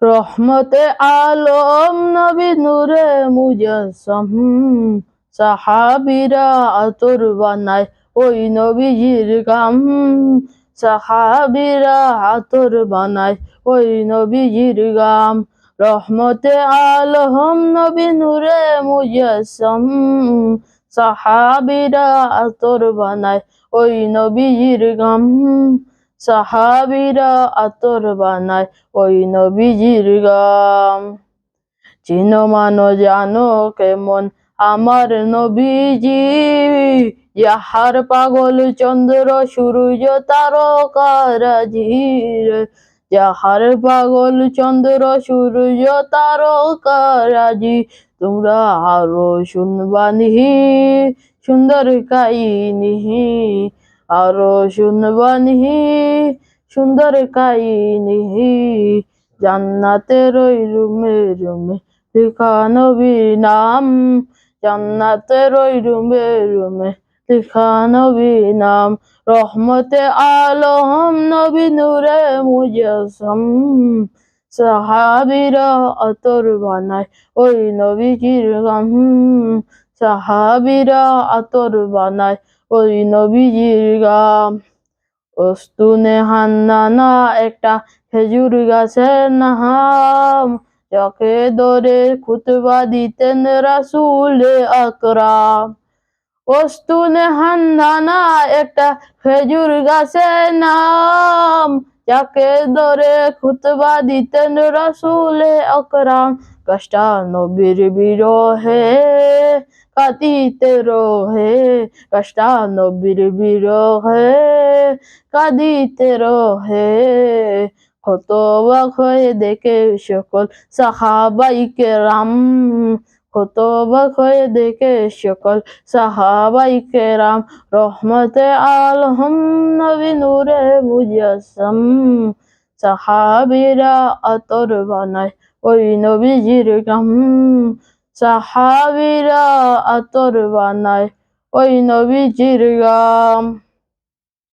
রহমতে আলম নবী নূরে মুজাসসাম, সাহাবীরা আতর বানায় ওই নবীজির গাম। সাহাবীরা আতর বানায় ওই নবীজির গাম। রহমতে আলম নবী নূরে মুজাসসাম, সাহাবীরা আতর বানায় ওই নবীজির গাম। সাহাবীরা আতর বানায় ওই নবীজির গাম। চিনো মানো জানো কেমন আমার নবীজি, যাহার পাগল চন্দ্র সূর্য তারকারাজি। যাহার পাগল চন্দ্র সূর্য তারকারাজি। তোমরা আরো শুনবানি সুন্দর কাহিনী, আরো শুনবানি সুন্দর কাহিনী। জান্নাতের ওই রুমে রুমে লেখা নবীর নাম, জান্নাতের ওই রুমে রুমে লেখা নবীর নাম। রহমতে আলম নবী নূরে মুজাসসাম, সাহাবীরা আতর বানায় ওই নবীজির গাম। সাহাবীরা আতর বানায় ওই নবীজির গাম। উস্তুনে হান্নানা একটা খেজুর গাছের নাম, যাকে ধরে খুতবা দিতেন রাসূলে আকরাম। উস্তুনে হান্নানা একটা খেজুর গাছের নাম, যাকে ধরে খুতবা দিতেন রাসূলে আকরাম। গাছটা নবীর বিরহে কাঁদিতে রহে, গাছটা নবীর বিরহে কাঁদিতে রহে। হতবাক হয়ে দেখে সকল সাহাবায়ে কেরাম, হতবাক হয়ে দেখে সকল সাহাবায়ে কেরাম। রহমতে আলম নবী নূরে মুজাসসাম, সাহাবীরা আতর বানায় ওই নবীজির গাম। সাহাবীরা আতর বানায় ওই নবীজির গাম।